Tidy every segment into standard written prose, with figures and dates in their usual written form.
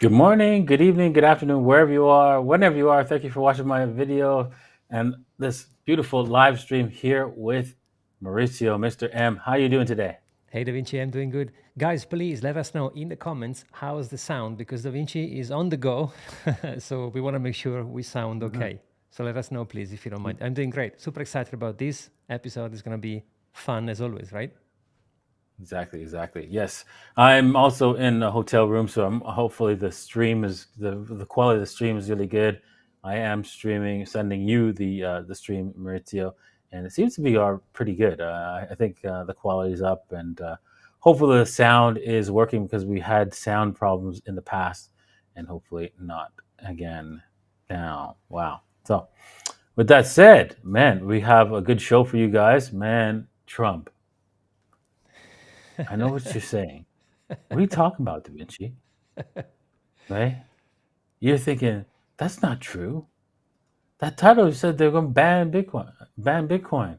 Good morning, good evening, good afternoon, wherever you are, whenever you are. Thank you for watching my video and this beautiful live stream here with Mauricio, Mr. M. How you doing today? Hey Da Vinci, I'm doing good. Guys, please let us know in the comments how's the sound because Da Vinci is on the go. So we want to make sure we sound Mhm. okay. So let us know, please, if you don't mind. I'm doing great. Super excited about this episode. It's going to be fun as always, right? Exactly, exactly. Yes, I'm also in a hotel room, so hopefully the quality of the stream is really good. I am streaming, sending you the stream, Maurizio, and it seems to be pretty good. I think the quality is up, and hopefully the sound is working because we had sound problems in the past, and hopefully not again now. Wow. So with that said, man, we have a good show for you guys. Man, Trump. I know what you're saying. What are you talking about, Da Vinci? Right? You're thinking that's not true. That title said they're going to ban Bitcoin. Ban Bitcoin.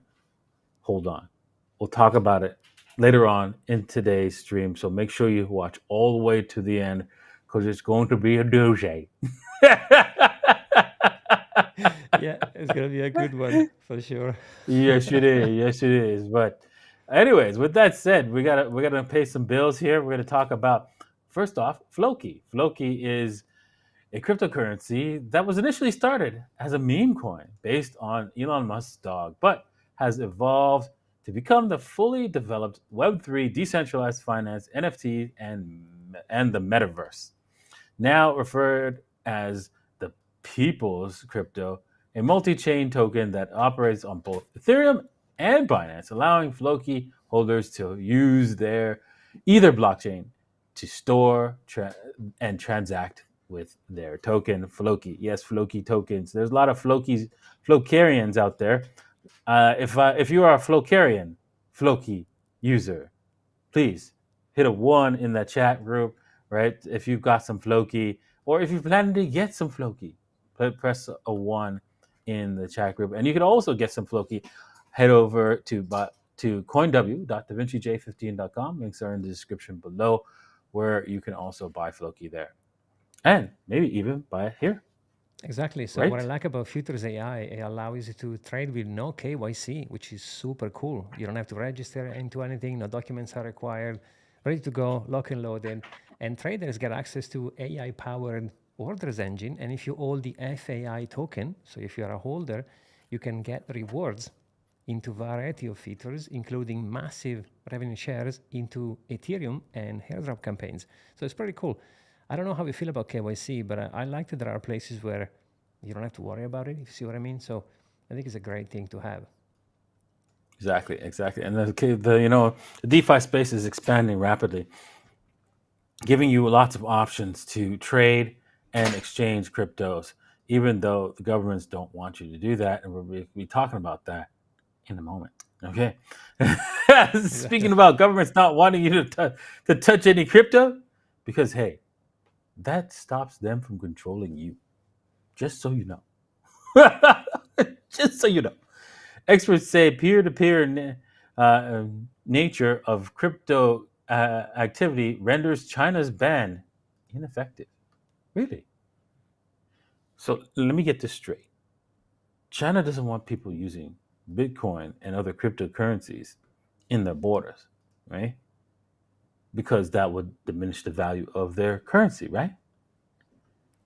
Hold on. We'll talk about it later on in today's stream. So make sure you watch all the way to the end because it's going to be a doozy. Yeah, it's going to be a good one for sure. Yes, it is. Yes, it is. But, anyways, with that said, we gotta pay some bills here. We're gonna talk about first off Floki. Floki is a cryptocurrency that was initially started as a meme coin based on Elon Musk's dog, but has evolved to become the fully developed Web3 decentralized finance NFT and the metaverse, now referred as the People's Crypto, a multi-chain token that operates on both Ethereum and Binance, allowing Floki holders to use their either blockchain to store and transact with their token Floki. Yes, Floki tokens. There's a lot of Flokarians out there. If you are a Floki user, please hit a one in the chat group, right? If you've got some Floki, or if you're planning to get some Floki, press a one in the chat group. And you can also get some Floki. Head over to coinw.davincij15.com. Links are in the description below, where you can also buy Floki there. And maybe even buy it here, Exactly. So what I right? like about Futures AI, it allows you to trade with no KYC, which is super cool. You don't have to register into anything. No documents are required. Ready to go, lock and loaded. And traders get access to AI-powered orders engine. And if you hold the FAI token, so if you're a holder, you can get rewards into variety of features, including massive revenue shares into Ethereum and airdrop campaigns. So it's pretty cool. I don't know how you feel about KYC, but I like that there are places where you don't have to worry about it, if you see what I mean. So I think it's a great thing to have. Exactly, exactly. And the DeFi space is expanding rapidly, giving you lots of options to trade and exchange cryptos, even though the governments don't want you to do that. And we'll be talking about that in a moment. Okay. Speaking Exactly. about governments not wanting you to touch any crypto, because, hey, that stops them from controlling you, just so you know. Just so you know. Experts say peer-to-peer nature of crypto activity renders China's ban ineffective. Really? So let me get this straight. China doesn't want people using Bitcoin and other cryptocurrencies in their borders, right? Because that would diminish the value of their currency, right?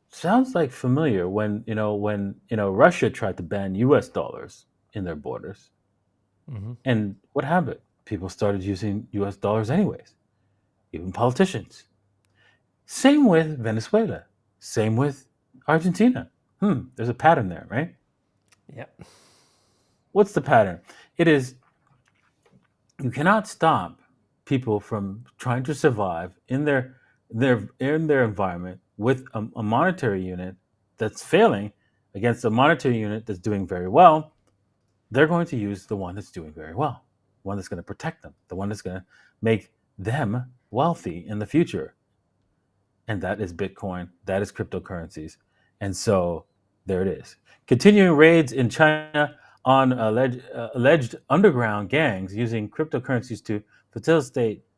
Sounds like familiar when Russia tried to ban US dollars in their borders. Hmm. And what happened? People started using US dollars anyways, even politicians. Same with Venezuela. Same with Argentina. There's a pattern there, right? Yeah. What's the pattern? It is you cannot stop people from trying to survive in their environment with a monetary unit that's failing against a monetary unit that's doing very well. They're going to use the one that's doing very well, the one that's going to protect them, the one that's going to make them wealthy in the future. And that is Bitcoin, that is cryptocurrencies. And so there it is. Continuing raids in China on alleged underground gangs using cryptocurrencies to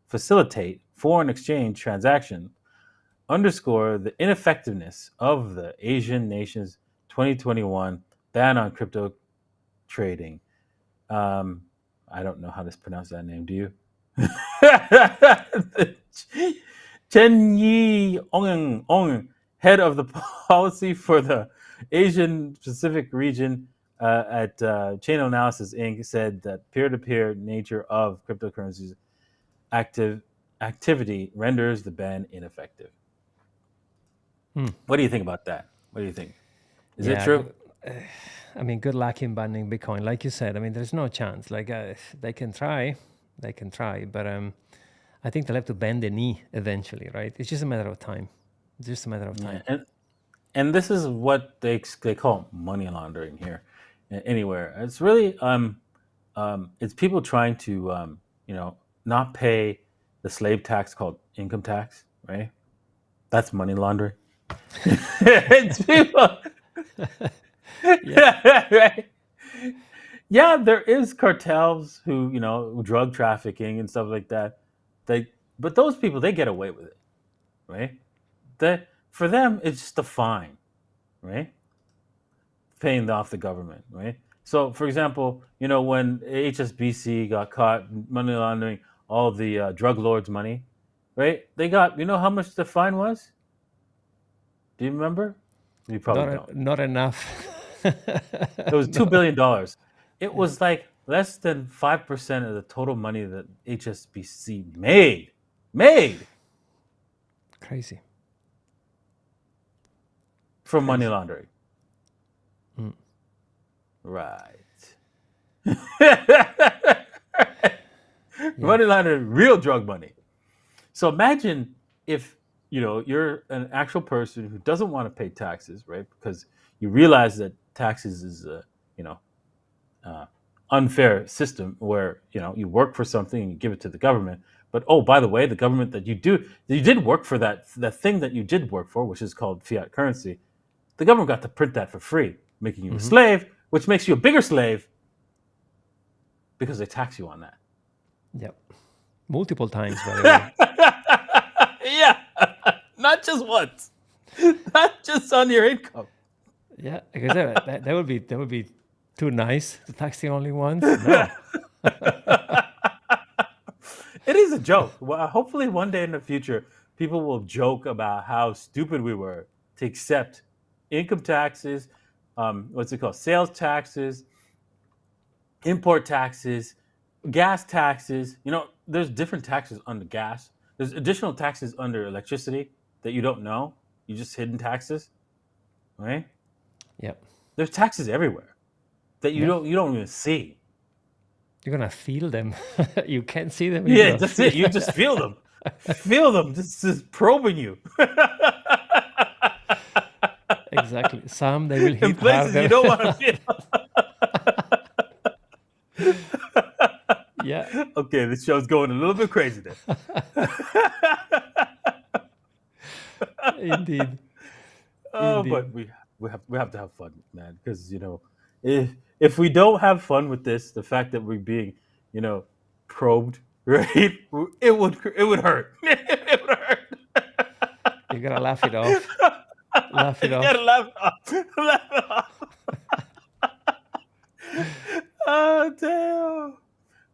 facilitate foreign exchange transactions underscore the ineffectiveness of the Asian nations 2021 ban on crypto trading. I don't know how to pronounce that name. Do you? Chen Yi Ong, head of the policy for the Asian Pacific region at Chain Analysis Inc., said that peer-to-peer nature of cryptocurrencies activity renders the ban ineffective. What do you think about that? What do you think? Is it true? I mean, good luck in banning Bitcoin. Like you said, I mean, there's no chance. Like they can try, but I think they'll have to bend the knee eventually, right? It's just a matter of time. Just a matter of time. Yeah. And this is what they call money laundering here, anywhere. It's really it's people trying to not pay the slave tax called income tax, right? That's money laundering. It's people. Yeah. Right. Yeah, there is cartels who drug trafficking and stuff like that. But those people, they get away with it, right? For them, it's just a fine, right? Paying off the government, right? So, for example, when HSBC got caught money laundering all the drug lords' money, right? They got, how much the fine was? Do you remember? You probably don't. Not enough. It was $2 billion. It was like less than 5% of the total money that HSBC made. Crazy. From money laundering. Right. Money laundering, real drug money. So imagine if you're an actual person who doesn't want to pay taxes, right? Because you realize that taxes is a unfair system where you work for something and you give it to the government. But by the way, the government that you did work for, that thing that you did work for, which is called fiat currency, the government got to print that for free, making you a slave, which makes you a bigger slave because they tax you on that. Yep. Multiple times, by the way. Yeah. Not just once. Not just on your income. Yeah, because that would be too nice to tax the only ones. No. It is a joke. Well, hopefully one day in the future, people will joke about how stupid we were to accept income taxes, sales taxes, import taxes, gas taxes. There's different taxes under gas. There's additional taxes under electricity that you don't know. You just hidden taxes, right? Yep. There's taxes everywhere that you don't even see. You're gonna feel them. You can't see them. Yeah, that's it. You just feel them. Feel them. Just probing you. Exactly. Some they will hit in places harder. You don't want to feel. Yeah. Okay, this show's going a little bit crazy then. Indeed. But we have to have fun, man, because if we don't have fun with this, the fact that we're being probed, right? It would hurt. It would hurt. You gotta laugh it off. Laugh it off. You gotta laugh it off. Oh damn.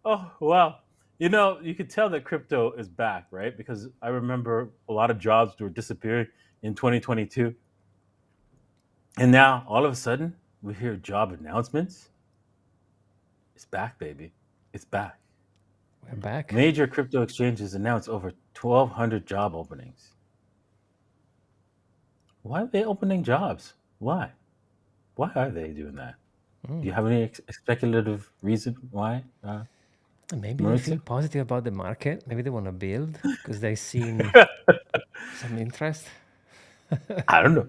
Oh wow. You could tell that crypto is back, right? Because I remember a lot of jobs were disappearing in 2022. And now, all of a sudden, we hear job announcements. It's back, baby. It's back. We're back. Major crypto exchanges announced over 1,200 job openings. Why are they opening jobs? Why? Why are they doing that? Do you have any speculative reason why? Maybe they feel positive about the market. Maybe they want to build because they've seen some interest. I don't know.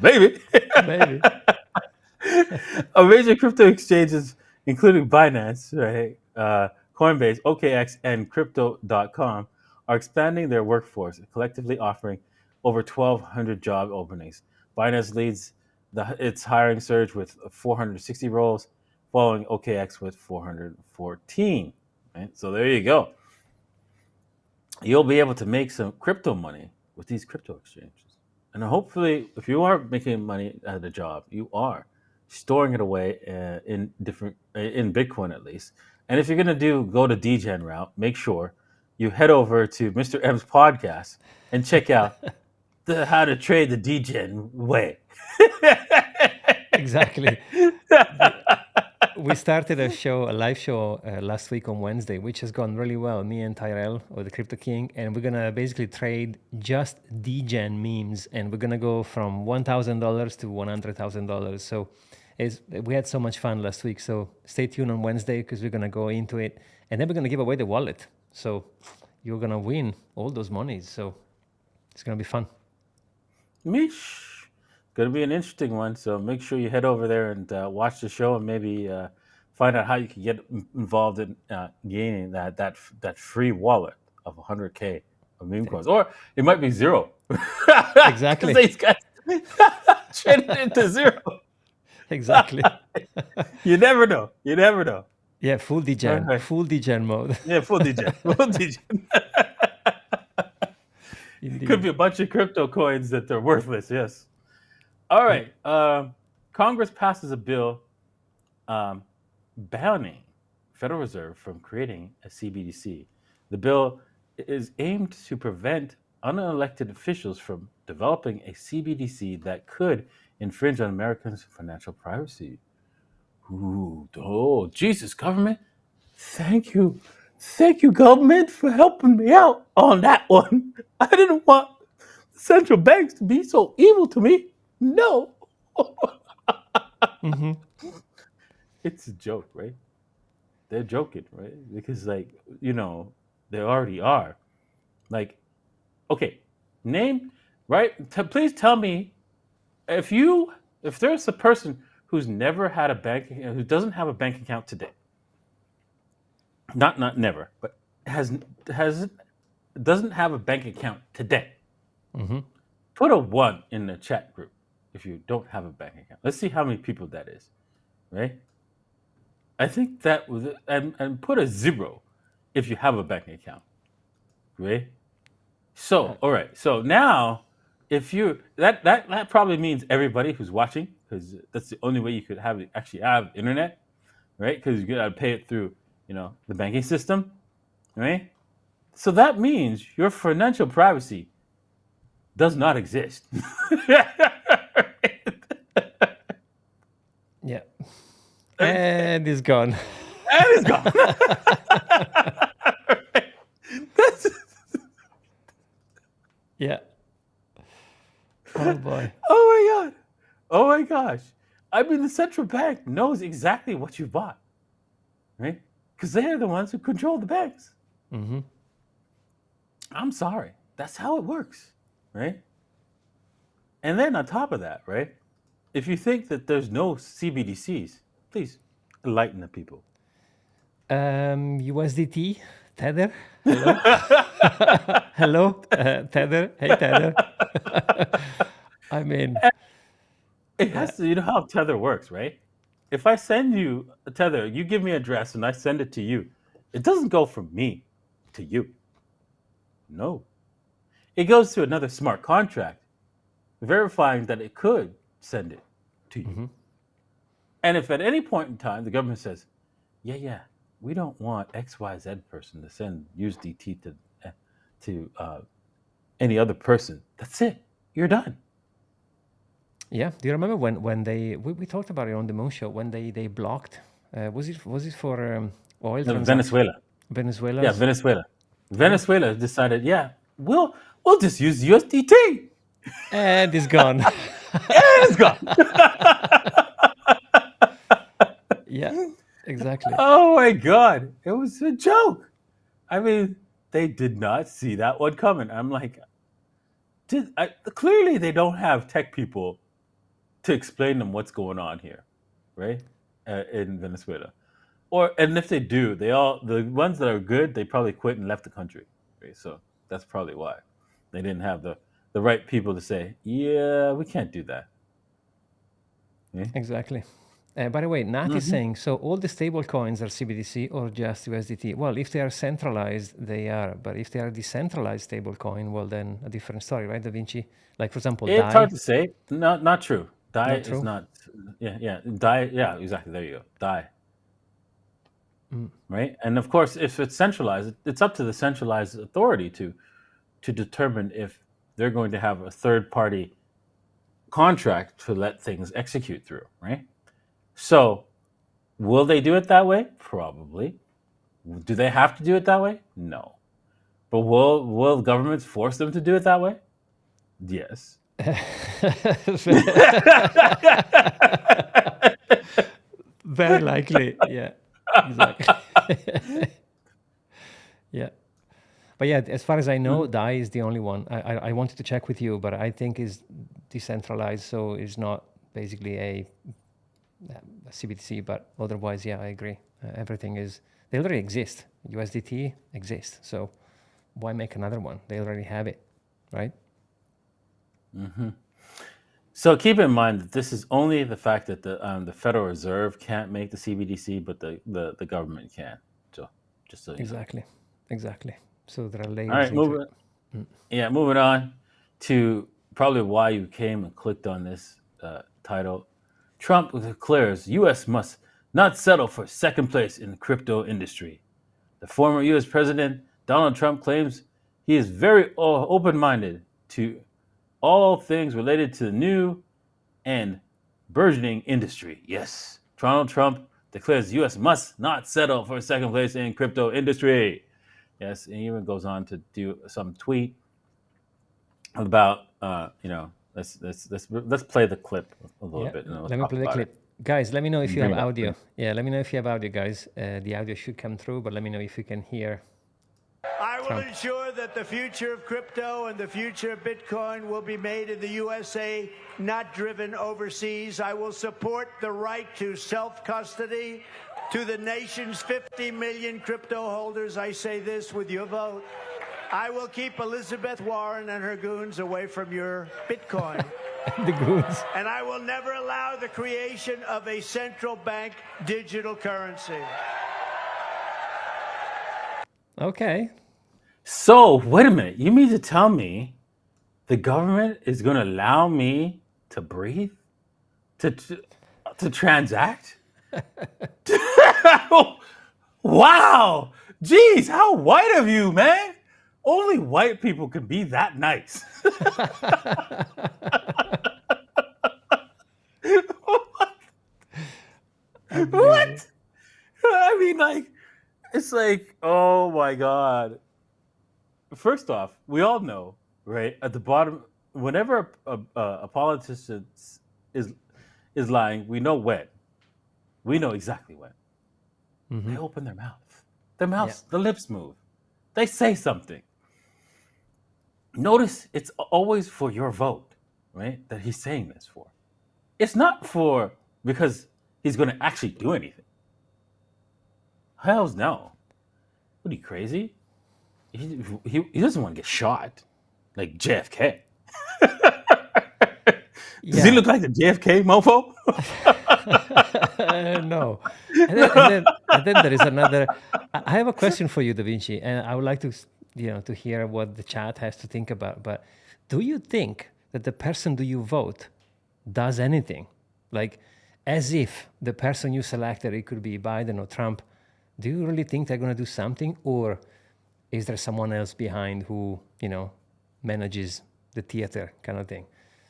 Maybe. A major crypto exchanges, including Binance, right, Coinbase, OKX, and Crypto.com, are expanding their workforce, collectively offering over 1,200 job openings. Binance leads its hiring surge with 460 roles, following OKX with 414. Right? So there you go. you'll be able to make some crypto money with these crypto exchanges. And hopefully, if you are making money at a job, you are storing it away in different in Bitcoin at least. And if you're gonna go the DGen route, make sure you head over to Mr. M's podcast and check out how to trade the DGen way. Exactly. We started a live show last week on Wednesday, which has gone really well. Me and Tyrell, or the Crypto King, and we're gonna basically trade just DGen memes, and we're gonna go from $1,000 to $100,000. So, we had so much fun last week. So stay tuned on Wednesday because we're gonna go into it, and then we're gonna give away the wallet. So you're gonna win all those monies. So it's gonna be fun. Mish. Going to be an interesting one. So make sure you head over there and watch the show and maybe find out how you can get involved in gaining that free wallet of 100K of meme coins, or it might be zero. Exactly. These guys traded into zero. Exactly. You never know. You never know. Yeah, full degen, Okay. full degen mode. Yeah, full degen. Full degen. Indeed. Could be a bunch of crypto coins that are worthless. Yes. All right. Congress passes a bill banning Federal Reserve from creating a CBDC. The bill is aimed to prevent unelected officials from developing a CBDC that could infringe on Americans' financial privacy. Ooh, oh, Jesus, government. Thank you. Thank you, government, for helping me out on that one. I didn't want central banks to be so evil to me. No. Mm-hmm. It's a joke, right? They're joking, right? Because, like, they already are. Like, okay, name, right? Please tell me if there's a person who's never had a bank, who doesn't have a bank account today, not never, but doesn't have a bank account today. Mm-hmm. Put a 1 in the chat group if you don't have a bank account. Let's see how many people that is, right? I think that was, and put a 0 if you have a bank account, right? So, all right. So now, if you that probably means everybody who's watching, because that's the only way you could actually have internet, right? Because you gotta pay it through, the banking system, right? So that means your financial privacy does not exist. Yeah. And it's gone. And it's gone. Yeah. Oh boy. Oh my god. Oh my gosh. I mean, the central bank knows exactly what you bought, right? Because they're the ones who control the banks. Mm-hmm. I'm sorry. That's how it works, right? And then on top of that, right? If you think that there's no CBDCs, please enlighten the people. USDT, Tether. Hello. Hello, Tether. Hey, Tether. I mean, It has to, you know how Tether works, right? If I send you a Tether, you give me an address and I send it to you, it doesn't go from me to you. No. It goes to another smart contract, verifying that it could send it to you. Mm-hmm. And if at any point in time the government says, yeah, we don't want XYZ person to send USDT to any other person, that's it. You're done. Yeah. Do you remember when we talked about it on the Moon Show when they blocked? Was it for oil? No, Venezuela. Venezuela. Yeah, Venezuela. Venezuela decided, yeah, we'll just use USDT. And it's gone. And it's gone. Yeah, exactly. Oh my god, it was a joke. I mean, they did not see that one coming. I'm like, clearly they don't have tech people to explain them what's going on here, right? In Venezuela, and if they do, the ones that are good, they probably quit and left the country. Right? So that's probably why they didn't have the right people to say, yeah, we can't do that. Exactly. By the way, Nat is Hmm. saying, so all the stable coins are CBDC or just USDT? Well, if they are centralized, they are. But if they are decentralized stable coin, well, then a different story, right, Da Vinci? Like, for example, It's hard DAI, to say. Not true. DAI not is true. not. Yeah. DAI. Yeah, exactly. There you go. DAI. Mm. Right. And of course, if it's centralized, it's up to the centralized authority to determine if they're going to have a third party contract to let things execute through. Right. So will they do it that way? Probably. Do they have to do it that way? No. But will governments force them to do it that way? Yes. Very likely. Yeah, exactly. Yeah. But yeah, as far as I know, Mhm. DAI is the only one. I wanted to check with you, but I think is decentralized, so it's not basically a CBDC. But otherwise, yeah, I agree. Everything is, they already exist. USDT exists, so why make another one? They already have it, right? So keep in mind that this is only the fact that the Federal Reserve can't make the CBDC, but the government can. So just so you know. Exactly, exactly. So there are All layers right, into it. moving. Yeah, moving on to probably why you came and clicked on this title. Trump declares U.S. must not settle for second place in the crypto industry. The former U.S. President Donald Trump claims he is very open-minded to all things related to the new and burgeoning industry. Yes, Donald Trump declares the U.S. must not settle for second place in crypto industry. Yes, and he even goes on to do some tweet about let's play the clip a little Yeah, bit and then we'll let me talk play the about it. clip. Guys, let me know if you Bring have it up. audio. Yeah, let me know if you have audio, guys. The audio should come through, but let me know if you can hear I will Trump. ensure that the future of crypto and the future of Bitcoin will be made in the USA, not driven overseas. I will support the right to self-custody to the nation's 50 million crypto holders. I say this with your vote. I will keep Elizabeth Warren and her goons away from your Bitcoin. The goons. And I will never allow the creation of a central bank digital currency. Okay. So wait a minute. You mean to tell me the government is going to allow me to breathe, to transact? Wow! Jeez, how white of you, man! Only white people can be that nice. Unbelievable. What? I mean, like, it's like, oh my god. First off, we all know, right? At the bottom, whenever a politician is is lying, we know when. We know exactly when. Hmm. They open their mouth. Their Yeah. mouths, the lips move. They say something. Notice it's always for your vote, right? That he's saying this for. It's not for because he's going to actually do anything. Hell's no. What are you crazy? He doesn't want to get shot like JFK. Does he Yeah. look like the JFK mofo? No. And then there is another. I have a question for you, Da Vinci, and I would like to, to hear what the chat has to think about. But do you think that the person do you vote does anything? Like, as if the person you selected, it could be Biden or Trump, do you really think they're going to do something? Or is there someone else behind who, manages the theater kind of thing?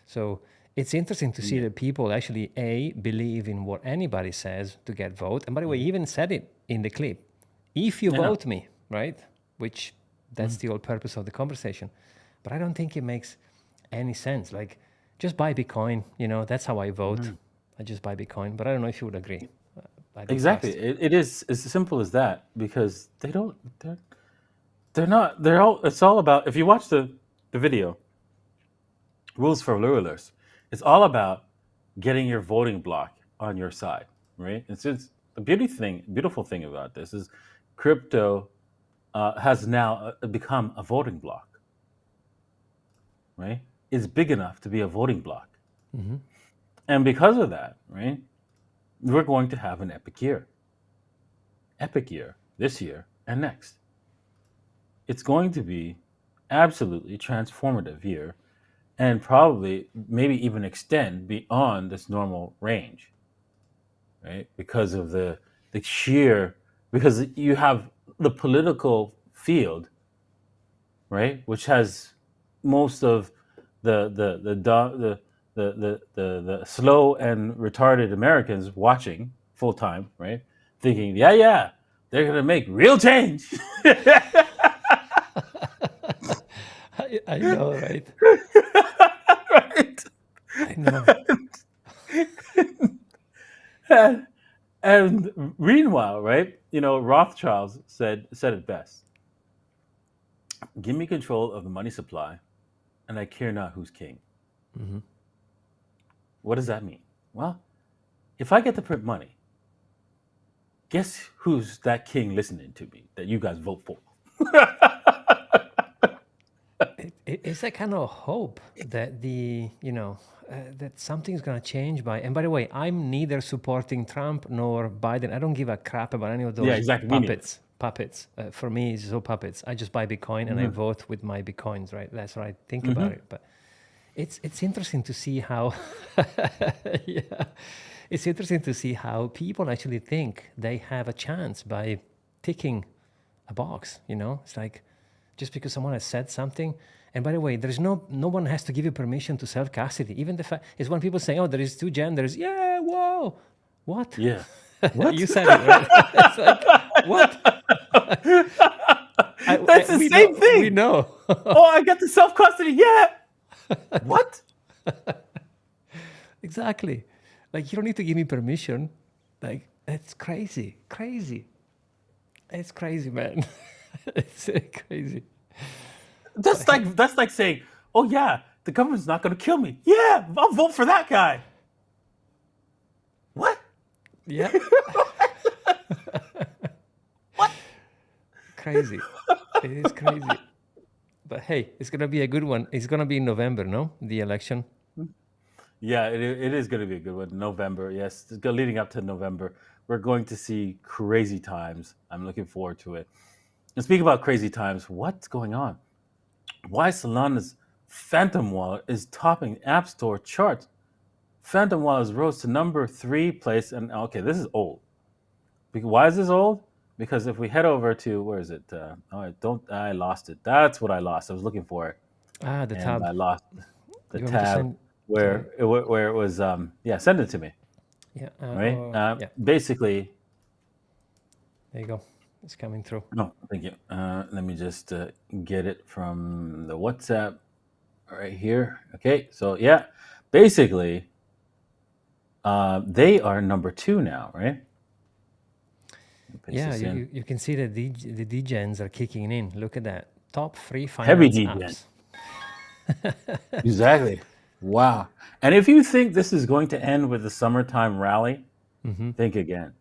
So it's interesting to see Yeah. that people actually, A, believe in what anybody says to get vote. And by the way, he even said it in the clip. If you I know. vote me, right? Which that's the whole purpose of the conversation. But I don't think it makes any sense. Like, just buy Bitcoin, that's how I vote. I just buy Bitcoin. But I don't know if you would agree. I do Exactly. trust. It is as simple as that because they don't. They're not. They're all. It's all about. If you watch the video, rules for rulers, it's all about getting your voting block on your side, right? And since the beautiful thing about this is, crypto has now become a voting block, right? It's big enough to be a voting block, Hmm. and because of that, right? we're going to have an epic year. Epic year this year and next. It's going to be absolutely transformative year and probably maybe even extend beyond this normal range, right? Because of the sheer because you have the political field, right, which has most of the slow and retarded Americans watching full time, right, thinking, yeah, they're gonna make real change. I know, right? Right. I know. And meanwhile, right, Rothschilds said it best: "Give me control of the money supply, and I care not who's king." Mm-hmm. What does that mean? Well, if I get to print money, guess who's that king listening to me that you guys vote for? It's that kind of hope that that something's gonna change and by the way, I'm neither supporting Trump nor Biden. I don't give a crap about any of those Yeah, exactly. Me neither. Puppets. For me, it's all puppets. I just buy Bitcoin and I vote with my Bitcoins, right? That's what I think about it. But it's interesting to see how, yeah, it's interesting to see how people actually think they have a chance by ticking a box. It's like just because someone has said something. And by the way, there's no one has to give you permission to self custody. Even the fact is when people say, "Oh, there is 2 genders." Yeah, whoa, what? Yeah. What? You said it, right? It's like, what? That's the same thing. We know. Oh, I got the self custody. Yeah. What? Exactly. Like, you don't need to give me permission. Like, it's crazy. It's crazy, man. It's crazy. That's like saying, "Oh yeah, the government's not going to kill me. Yeah, I'll vote for that guy." What? Yeah. What? Crazy. It is crazy. But hey, it's going to be a good one. It's going to be in November, no? The election. Yeah, it is going to be a good one. November, yes. Leading up to November, we're going to see crazy times. I'm looking forward to it. And speaking about crazy times, what's going on? Why Solana's Phantom Wallet is topping App Store charts. Phantom Wallet rose to number 3 place. And okay, this is old. Why is this old? Because if we head over to, where is it? I lost it. That's what I lost. I was looking for it. The tab. I lost the You want me to tab send- where it was. Send it to me. Yeah. Right? Yeah. Basically. There you go. It's coming through. No, thank you. Let me just get it from the WhatsApp right here. Okay, so yeah, basically, they are number 2 now, right? Yeah, you can see that the degens are kicking in. Look at that. Top 3 Heavy finance apps. Exactly. Wow. And if you think this is going to end with the summertime rally, think again.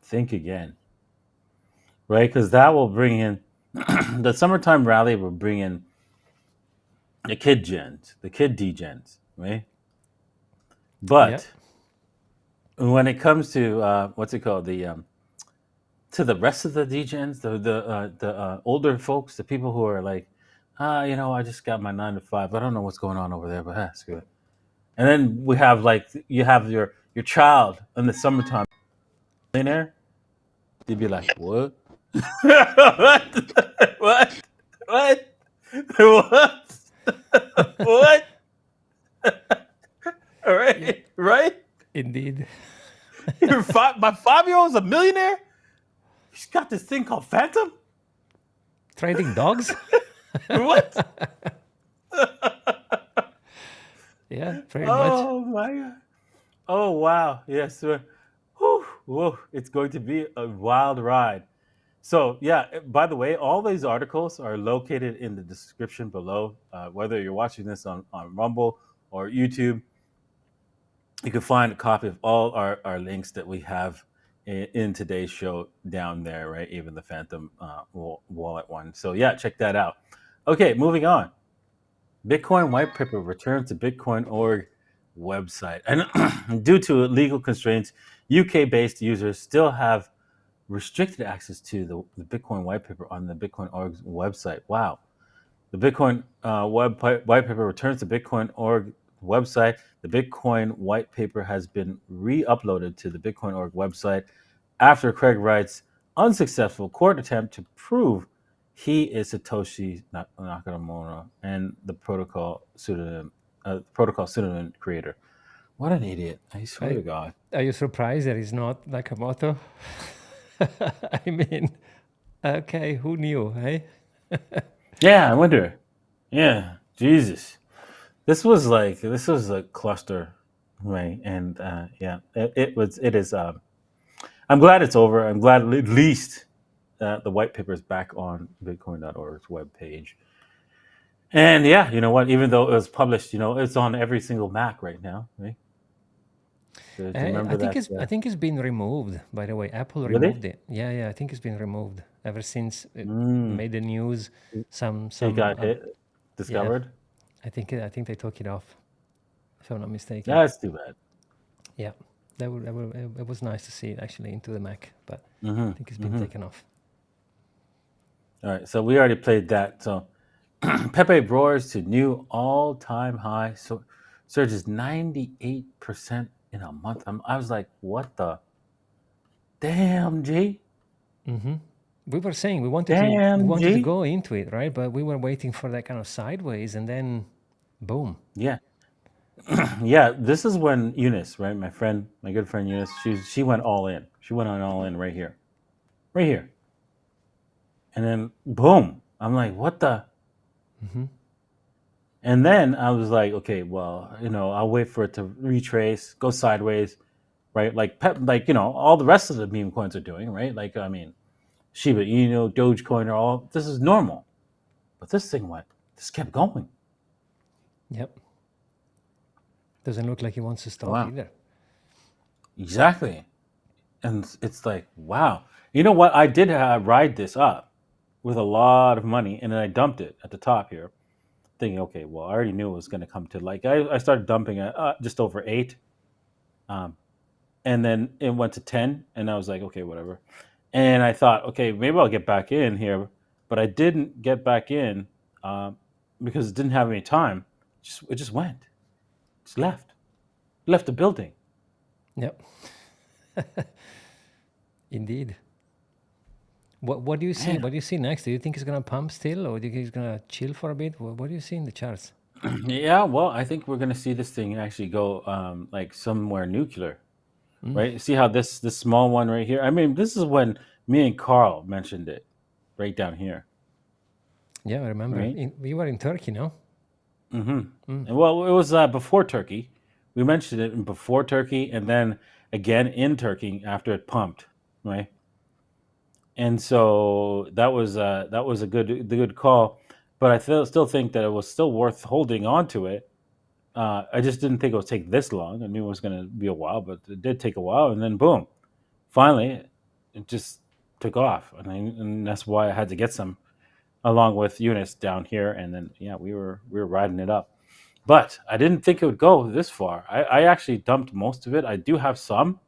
Think again. Right? Because that will bring in the summertime rally will bring in the kid degens, right? But when it comes to what's it called, to the rest of the degens, the older folks, the people who are like, I just got my 9 to 5. I don't know what's going on over there, but screw it. And then we have you have your child in the summertime millionaire. They'd be like, what? What? What? All right, Yeah. right? Indeed. My 5-year-old's a millionaire. He's got this thing called Phantom. Trading dogs? What? Yeah, pretty much. Oh my God. Oh wow. Yes. Whoa. It's going to be a wild ride. So yeah, by the way, all these articles are located in the description below. Whether you're watching this on Rumble or YouTube, you can find a copy of all our links that we have in today's show down there, right? Even the Phantom wallet one. So yeah, check that out. Okay, moving on. Bitcoin white paper returns to Bitcoin.org website. And due to legal constraints, UK-based users still have restricted access to the Bitcoin white paper on the Bitcoin.org website. Wow. The Bitcoin white paper returns to Bitcoin.org website. The Bitcoin white paper has been re-uploaded to the Bitcoin.org website after Craig Wright's unsuccessful court attempt to prove he is Satoshi Nakamoto and the protocol pseudonym creator. What an idiot! I swear to God. Are you surprised that it's not Nakamoto? I mean, okay, who knew, hey? Yeah, I wonder. Yeah, Jesus. This was a cluster, right? And yeah, it is. I'm glad it's over. I'm glad at least the white paper is back on Bitcoin.org's webpage. And yeah, you know what? Even though it was published, it's on every single Mac right now, right? So do you remember I think that? I think it's been removed. By the way, Apple Really? removed it. Yeah, I think it's been removed ever since it Mm. made the news. Some It got hit, discovered. I think they took it off, if I'm not mistaken. That's too bad. Yeah, it was nice to see it actually into the Mac, but Mm-hmm. I think it's been taken off. All right, so we already played that. So Pepe roars to new all-time high, so surges 98% in a month. I was like, what the? Damn, G. We were saying we wanted to go into it, right? But we were waiting for that kind of sideways, and then, boom. Yeah. Yeah, this is when Eunice, right? My good friend Eunice, she went all in. She went on all in right here. Right here. And then boom. I'm like, what the? And then I was like, okay, well, I'll wait for it to retrace, go sideways, right? Like all the rest of the meme coins are doing, right? Like, I mean, Shiba Inu, Dogecoin are all, this is normal. But this kept going. Yep. Doesn't look like he wants to stop either. Exactly. And it's like, wow. You know what? I did ride this up with a lot of money, and then I dumped it at the top here, thinking, okay, well, I already knew it was going to come to I started dumping it just over 8. And then it went to 10, and I was like, okay, whatever. And I thought, okay, maybe I'll get back in here, but I didn't get back in because it didn't have any time. It just went. Just left the building. Yep. Indeed. What do you see? Man. What do you see next? Do you think it's gonna pump still, or do you think it's gonna chill for a bit? What do you see in the charts? Yeah, well, I think we're gonna see this thing actually go like somewhere nuclear, right? See how this small one right here. I mean, this is when me and Carl mentioned it, right down here. Yeah, I remember. Right? We were in Turkey, no? And well, it was before Turkey. We mentioned it before Turkey, and then again in Turkey after it pumped, right? And so that was a good call, but I still think that it was still worth holding on to it. I just didn't think it would take this long. I knew it was going to be a while, but it did take a while, and then boom, finally, it just took off, and that's why I had to get some along with Eunice down here, and then yeah, we were riding it up. But I didn't think it would go this far. I actually dumped most of it. I do have some,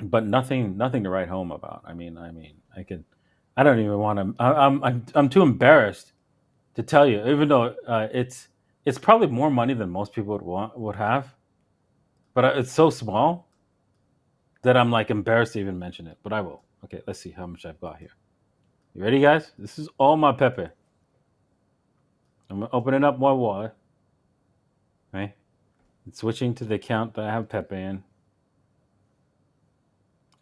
but nothing to write home about. I mean, I don't even want to. I'm too embarrassed to tell you, even though it's probably more money than most people would have, but it's so small that I'm like embarrassed to even mention it. But I will. Okay, let's see how much I've got here. You ready, guys? This is all my Pepe. I'm opening up my wallet. Right? It's switching to the account that I have Pepe in.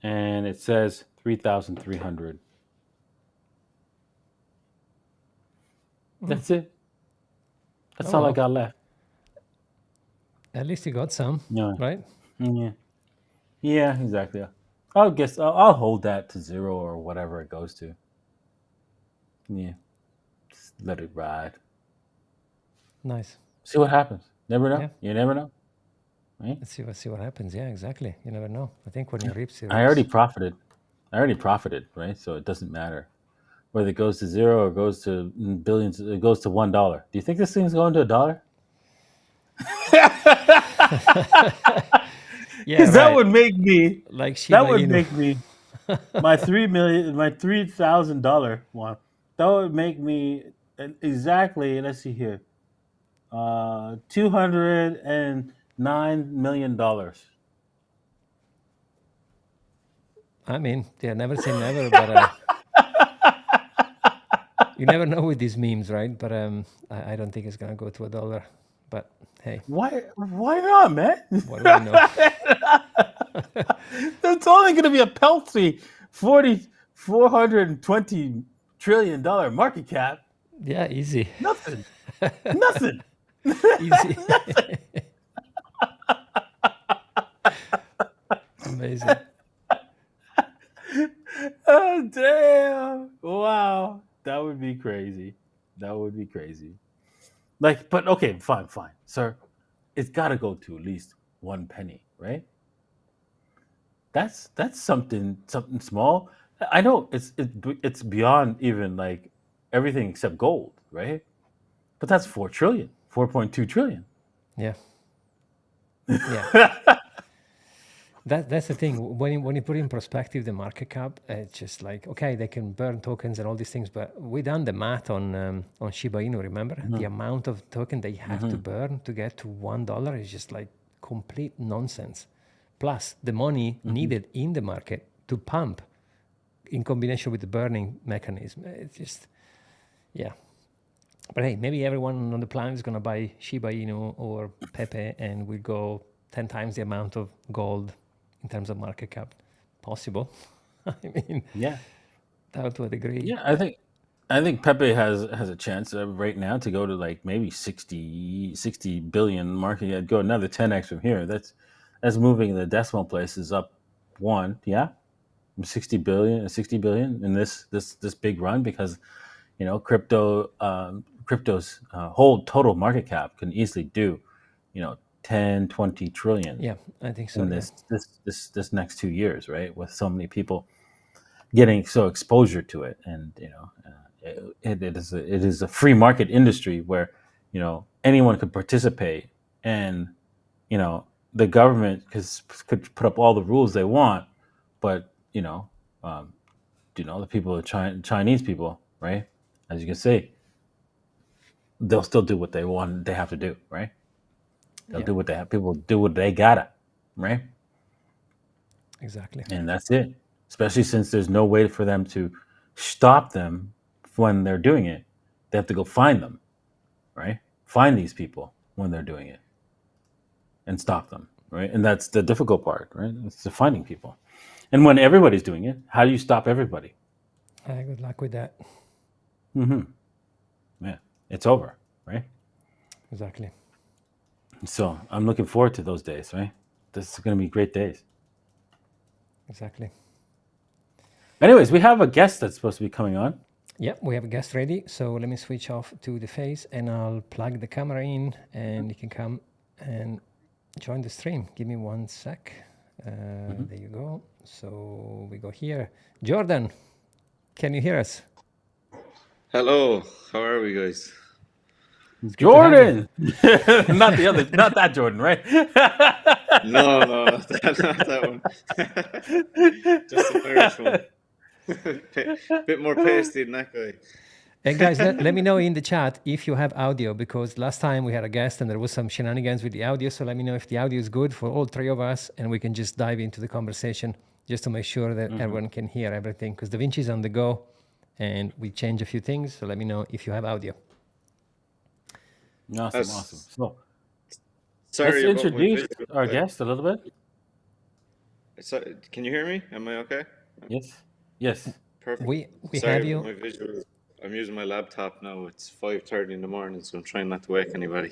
And it says 3,300. That's it. That's all I got left. At least you got some, Yeah. right? Yeah, exactly. I'll hold that to 0 or whatever it goes to. Yeah. Just let it ride. Nice. See what happens. Never know. Yeah. You never know. Right? Let's see what happens. Yeah, exactly. You never know. I think when you rips, I already profited, right? So it doesn't matter whether it goes to 0 or goes to billions. It goes to $1. Do you think this thing's going to $1? Yeah, Because that right. would make me. Like Shiba That would Inu. make me my $3,000 one. That would make me exactly. Let's see here. $209 million. I mean, yeah, never say never, but you never know with these memes, right? But I don't think it's gonna go to $1. But hey, Why? Why not, man? what do I know? That's only going to be a peltry $420 trillion market cap. Yeah, easy, Nothing. Nothing. easy. Amazing. Oh, damn. Wow. That would be crazy. That would be crazy. Like, but okay, fine, sir. It's got to go to at least 1 penny, right? That's something small. I know it's beyond even like everything except gold, right? But that's 4 trillion, 4.2 trillion. Yeah. Yeah. That's the thing. When you put in perspective the market cap, it's just like, okay, they can burn tokens and all these things, but we done the math on Shiba Inu. Remember the amount of token they have to burn to get to $1 is just like complete nonsense. Plus the money needed in the market to pump, in combination with the burning mechanism. It's just, yeah. But hey, maybe everyone on the planet is gonna buy Shiba Inu or Pepe, and we go 10 times the amount of gold in terms of market cap. Possible. I mean, Yeah. down to a degree. Yeah, I think Pepe has a chance right now to go to like maybe 60 billion market cap, go another 10x from here. That's moving the decimal places up one, yeah. From 60 billion in this big run, because crypto's whole total market cap can easily do 10 20 trillion Yeah, I think so. in Yeah. this next 2 years, right? With so many people getting so exposure to it, and it is a free market industry where anyone could participate, and the government could put up all the rules they want, but the people, the Chinese people, right? As you can see, they'll still do what they want. They have to do, right? They'll do what they have. People do what they gotta, right? Exactly. And that's it. Especially since there's no way for them to stop them when they're doing it. They have to go find them, right? Find these people when they're doing it and stop them, right? And that's the difficult part, right? It's the finding people. And when everybody's doing it, how do you stop everybody? Good luck with that. Yeah, it's over, right? Exactly. So I'm looking forward to those days, right? This is going to be great days. Exactly. Anyways, we have a guest that's supposed to be coming on. Yeah, we have a guest ready. So let me switch off to the face and I'll plug the camera in and you can come and join the stream. Give me 1 sec. There you go. So we go here. Jordan, can you hear us? Hello, how are we, guys? Jordan, not that Jordan, right? No, not that one. Just an Irish one. Bit more pasty than that guy. And guys, let me know in the chat if you have audio, because last time we had a guest and there was some shenanigans with the audio. So let me know if the audio is good for all three of us, and we can just dive into the conversation just to make sure that everyone can hear everything. Because Da Vinci's on the go and we change a few things. So let me know if you have audio. Awesome. So Sorry, let's introduce our guest a little bit. So, can you hear me? Am I okay? Yes. Perfect. We Sorry have you. about my visuals. I'm using my laptop now. It's 5:30 in the morning, so I'm trying not to wake anybody.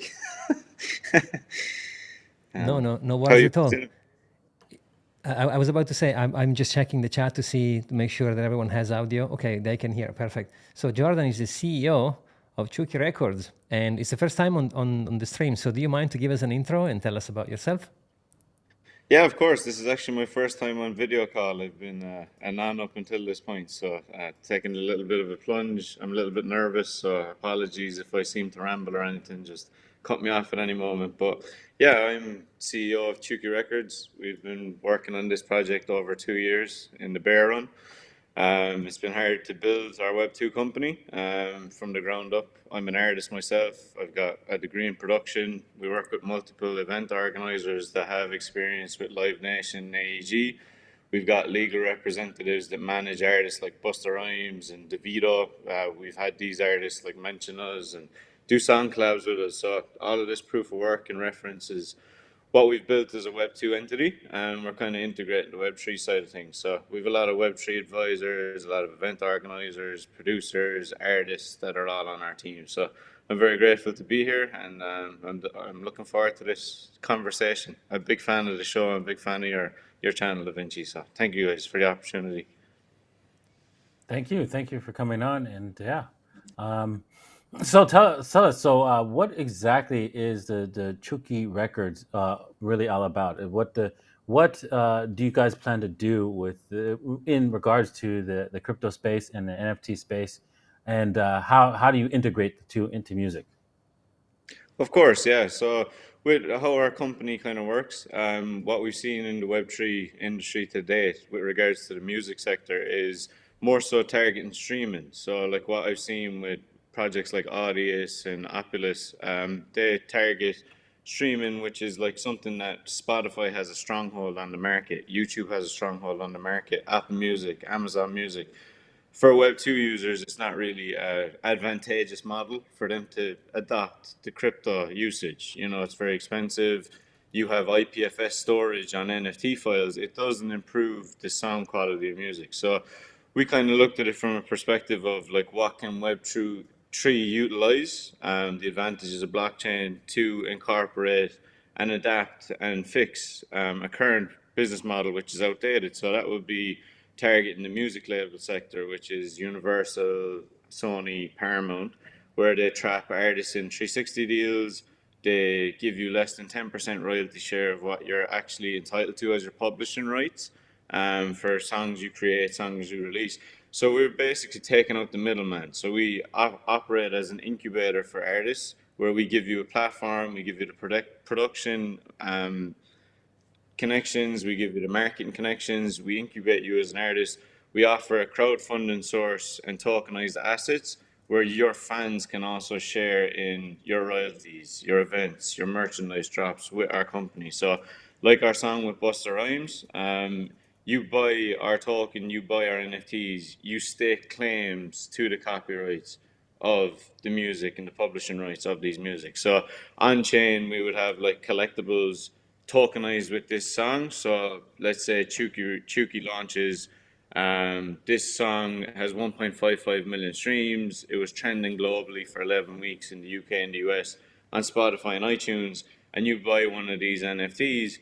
No worries at all. I was about to say, I'm just checking the chat to make sure that everyone has audio. Okay, they can hear. Perfect. So Jordan is the CEO of Chooky Records, and it's the first time on the stream. So do you mind to give us an intro and tell us about yourself? Yeah, of course. This is actually my first time on video call. I've been a non up until this point, so taking a little bit of a plunge. I'm a little bit nervous, so apologies if I seem to ramble or anything. Just cut me off at any moment. But yeah, I'm CEO of Chooky Records. We've been working on this project over 2 years in the bear run. It's been hard to build our Web2 company from the ground up. I'm an artist myself. I've got a degree in production. We work with multiple event organizers that have experience with Live Nation, AEG. We've got legal representatives that manage artists like Busta Rhymes and DeVito. We've had these artists like mention us and do song collabs with us. So all of this proof of work and references what we've built as a Web2 entity, and we're kind of integrating the Web3 side of things. So we have a lot of Web3 advisors, a lot of event organizers, producers, artists that are all on our team. So I'm very grateful to be here, and I'm looking forward to this conversation. I'm a big fan of the show. I'm a big fan of your channel, Da Vinci. So thank you guys for the opportunity. Thank you for coming on, and yeah. Um, so tell us. So what exactly is the Chooky Records really all about? And what do you guys plan to do with in regards to the crypto space and the NFT space, and how do you integrate the two into music? Of course, yeah. So with how our company kind of works, what we've seen in the Web3 industry to date with regards to the music sector is more so targeting streaming. So like what I've seen with projects like Audius and Opulus, they target streaming, which is like something that Spotify has a stronghold on the market, YouTube has a stronghold on the market, Apple Music, Amazon Music. For Web2 users, it's not really an advantageous model for them to adopt the crypto usage. You know, it's very expensive. You have IPFS storage on NFT files. It doesn't improve the sound quality of music. So we kind of looked at it from a perspective of like what can Web3 utilize the advantages of blockchain to incorporate and adapt and fix a current business model which is outdated. So that would be targeting the music label sector, which is Universal, Sony, Paramount, where they trap artists in 360 deals. They give you less than 10% royalty share of what you're actually entitled to as your publishing rights for songs you create, songs you release. So we're basically taking out the middleman. So we operate as an incubator for artists, where we give you a platform, we give you the production connections, we give you the marketing connections, we incubate you as an artist. We offer a crowdfunding source and tokenized assets where your fans can also share in your royalties, your events, your merchandise drops with our company. So, like our song with Busta Rhymes, you buy our token, you buy our NFTs, you stake claims to the copyrights of the music and the publishing rights of these music. So on chain, we would have like collectibles tokenized with this song. So let's say Chooky launches. This song has 1.55 million streams. It was trending globally for 11 weeks in the UK and the US on Spotify and iTunes. And you buy one of these NFTs.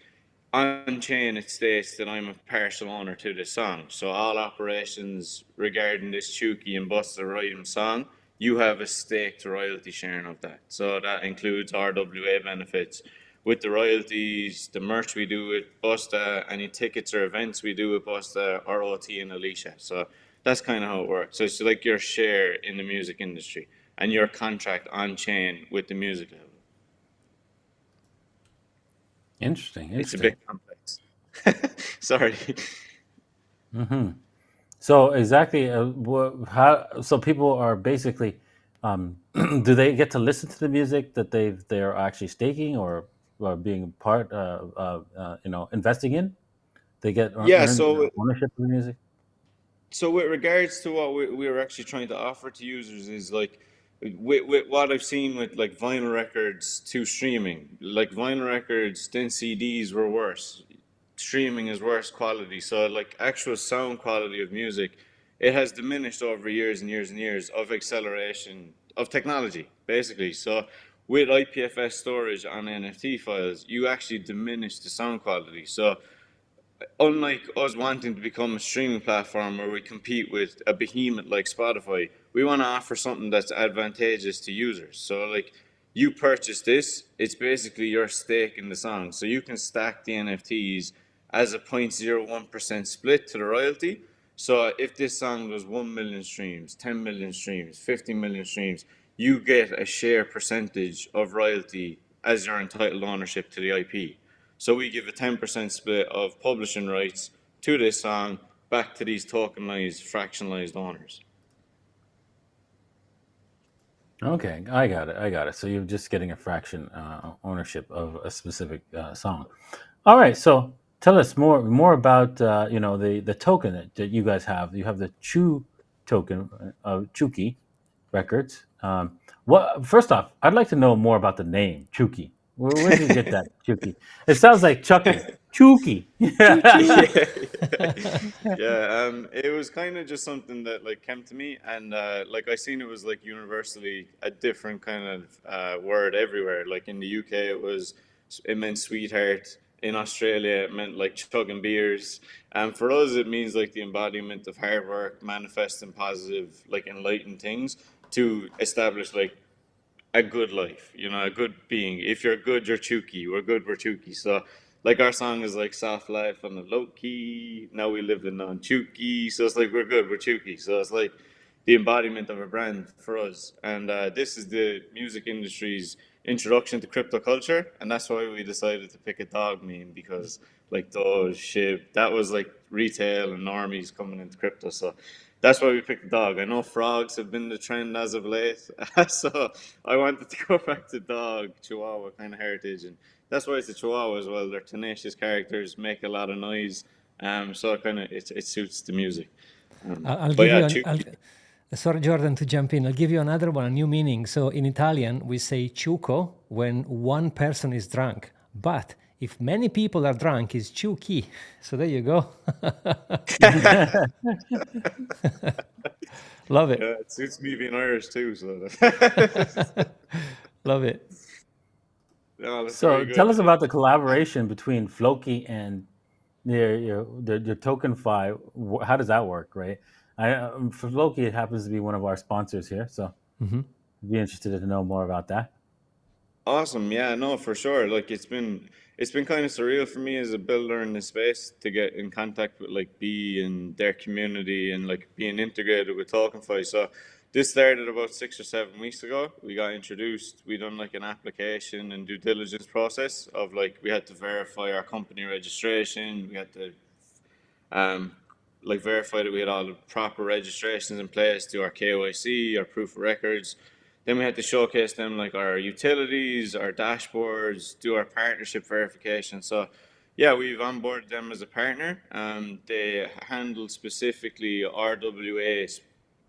On chain, it states that I'm a partial owner to this song. So all operations regarding this Chooky and Busta Rhymes song, you have a stake to royalty sharing of that. So that includes RWA benefits with the royalties, the merch we do with Busta, any tickets or events we do with Busta, ROT and Alicia. So that's kind of how it works. So it's like your share in the music industry and your contract on chain with the music label. Interesting. It's a bit complex. Sorry. Mm-hmm. So exactly, how? So people are basically, do they get to listen to the music that they're actually staking or being part, investing in? They get Yeah, earn so ownership of the music. so with regards to what we were actually trying to offer to users is like with what I've seen with like vinyl records to streaming, like vinyl records then CDs were worse. Streaming is worse quality. So like actual sound quality of music, it has diminished over years and years and years of acceleration of technology, basically. So with IPFS storage on NFT files, you actually diminish the sound quality. So unlike us wanting to become a streaming platform where we compete with a behemoth like Spotify, we want to offer something that's advantageous to users. So like you purchase this, it's basically your stake in the song. So you can stack the NFTs as a 0.01% split to the royalty. So if this song does 1 million streams, 10 million streams, 50 million streams, you get a share percentage of royalty as your entitled ownership to the IP. So we give a 10% split of publishing rights to this song back to these tokenized, fractionalized owners. Okay, I got it. I got it. So you're just getting a fraction ownership of a specific song. All right. So tell us more about the token that you guys have. You have the Chew token of Chooky Records. What first off, I'd like to know more about the name Chooky. Where did you get that Chooky? It sounds like Chucky. Chooky. Choo choo. Yeah, it was kind of just something that like came to me, and like I seen it was like universally a different kind of word everywhere. Like in the UK, it meant sweetheart. In Australia, it meant like chugging beers. And for us, it means like the embodiment of hard work, manifesting positive, like enlightened things to establish like a good life, a good being. If you're good, you're chooky. We're good, we're chooky. So, like our song is like soft life on the low key. Now we live in on chooky. So it's like we're good, we're chooky. So it's like the embodiment of a brand for us. And this is the music industry's introduction to crypto culture, and that's why we decided to pick a dog meme because like Doge, Shib, that was like retail and normies coming into crypto. So that's why we picked the dog. I know frogs have been the trend as of late, so I wanted to go back to dog, Chihuahua kind of heritage, and that's why it's a Chihuahua as well. They're tenacious characters, make a lot of noise, so it suits the music. I'll But give yeah, you sorry, Jordan, to jump in. I'll give you another one, a new meaning. So in Italian, we say ciuco when one person is drunk. But if many people are drunk, it's ciuchi. So there you go. Love it. yeah, it suits me being Irish too. So Love it. no, that's So very tell good. us about the collaboration between Floki and your TokenFi. How does that work, right? For Floki, it happens to be one of our sponsors here, so Mhm. I'd be interested to know more about that. Awesome. Yeah, no, for sure. Like it's been kind of surreal for me as a builder in this space to get in contact with like B and their community and like being integrated with TalkingFi. So this started about 6 or 7 weeks ago. We got introduced. We done like an application and due diligence process of like we had to verify our company registration. We had to um, like verify that we had all the proper registrations in place, do our KYC, our proof of records. Then we had to showcase them like our utilities, our dashboards, do our partnership verification. So yeah, we've onboarded them as a partner. They handle specifically RWA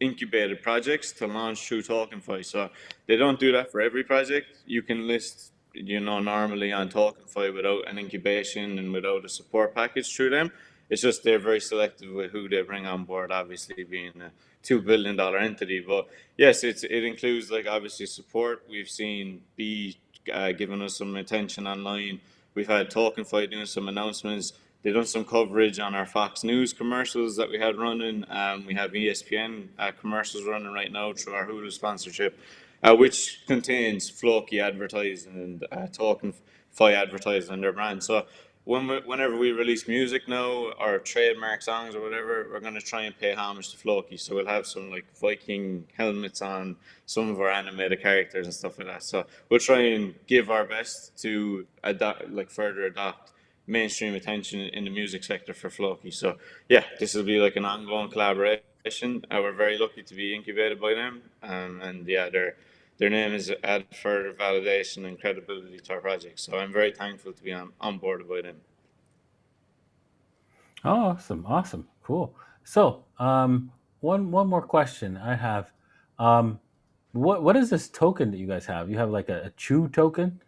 incubated projects to launch through TalkingFi. So they don't do that for every project. You can list, normally on TalkingFi without an incubation and without a support package through them. It's just they're very selective with who they bring on board, obviously being a $2 billion entity. But yes, it includes like obviously support. We've seen B giving us some attention online. We've had TalkingFi doing some announcements. They've done some coverage on our Fox News commercials that we had running. We have ESPN commercials running right now through our Hulu sponsorship, which contains Floki advertising and TalkingFi advertising on their brand. So whenever we release music now or trademark songs or whatever, we're going to try and pay homage to Floki. So we'll have some like Viking helmets on some of our animated characters and stuff like that. So we'll try and give our best to further adopt mainstream attention in the music sector for Floki. So yeah, this will be like an ongoing collaboration. We're very lucky to be incubated by them, and yeah, their name is add further validation and credibility to our project. So I'm very thankful to be on board by them. Oh, awesome, awesome, cool. So, one more question I have. Um, what is this token that you guys have? You have like a Chew token?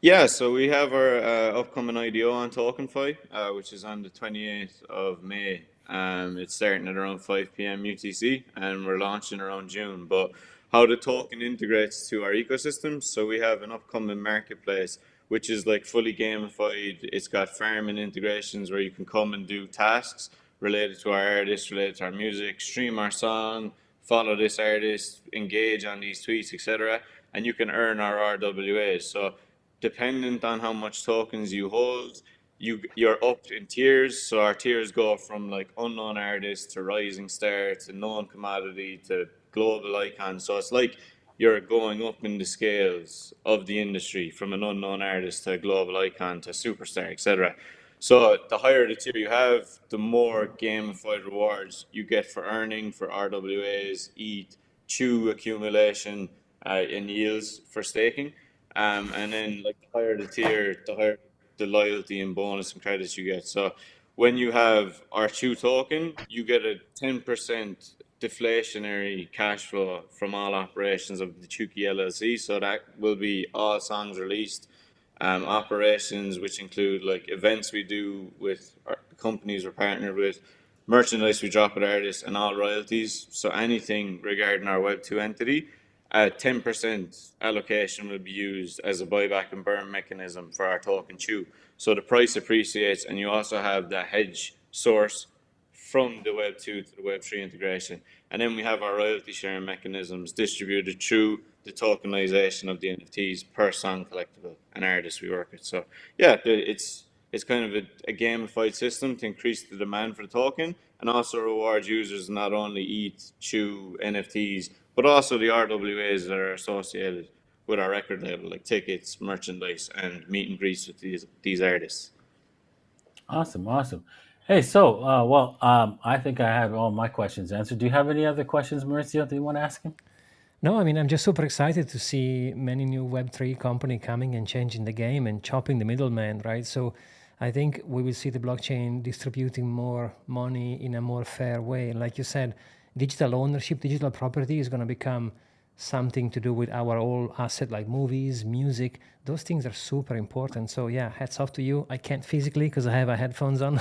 Yeah, so we have our upcoming IDO on TalkingFi, which is on the 28th of May. It's starting at around 5 p.m. UTC, and we're launching around June. But how the token integrates to our ecosystem, so we have an upcoming marketplace, which is like fully gamified. It's got farming integrations where you can come and do tasks related to our artists, related to our music, stream our song, follow this artist, engage on these tweets, etc. and you can earn our RWAs. So dependent on how much tokens you hold, you're up in tiers. So our tiers go from like unknown artists to rising star to known commodity to global icon. So it's like you're going up in the scales of the industry from an unknown artist to a global icon to superstar, etc. So the higher the tier you have, the more gamified rewards you get for earning, for RWAs, ETH, chew accumulation, and yields for staking. And then like the higher the tier, the higher the loyalty and bonus and credits you get. So when you have our chew token, you get a 10% deflationary cash flow from all operations of the Chooky LLC. So that will be all songs released, operations, which include like events we do with our companies we're partnered with, merchandise we drop at artists, and all royalties. So anything regarding our Web2 entity, a 10% allocation will be used as a buyback and burn mechanism for our token chew. So the price appreciates, and you also have the hedge source from the Web2 to the Web3 integration. And then we have our royalty sharing mechanisms distributed through the tokenization of the NFTs per song collectible and artist we work with. So yeah, it's kind of a gamified system to increase the demand for the token and also reward users not only ETH, Chew, NFTs, but also the RWAs that are associated with our record label, like tickets, merchandise, and meet and greets with these artists. Awesome, awesome. Hey, so I think I have all my questions answered. Do you have any other questions, Mauricio, that you want to ask him? No, I mean, I'm just super excited to see many new Web3 company coming and changing the game and chopping the middleman, right? So I think we will see the blockchain distributing more money in a more fair way. And like you said, digital ownership, digital property is going to become something to do with our all asset like movies, music. Those things are super important. So yeah, hats off to you. I can't physically because I have a headphones on,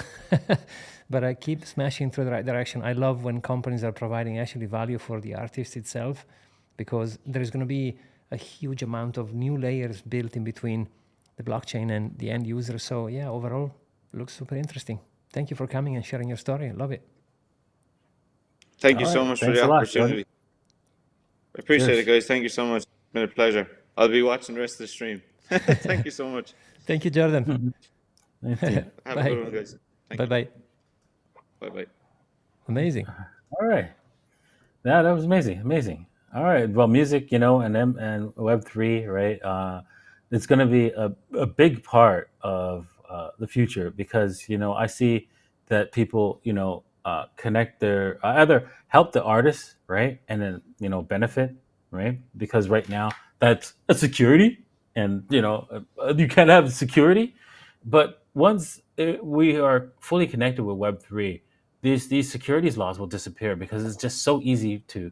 but I keep smashing through the right direction. I love when companies are providing actually value for the artist itself, because there's going to be a huge amount of new layers built in between the blockchain and the end user. So yeah, overall, looks super interesting. Thank you for coming and sharing your story. Love it. Thank you All so right. much for Thanks the a lot, opportunity. I appreciate Cheers. it, guys. Thank you so much. It's been a pleasure. I'll be watching the rest of the stream. Thank you so much. Thank you, Jordan. Thank you. Have a good one, guys. Thank Bye-bye. Bye-bye. Amazing. All right. Yeah, that was amazing. Amazing. All right. Well, music, and Web3, right? It's going to be a big part of the future because, I see that people, connect their, either help the artists, right? And then, benefit, right? Because right now that's a security and, you can't have security. But once we are fully connected with Web3, these securities laws will disappear because it's just so easy to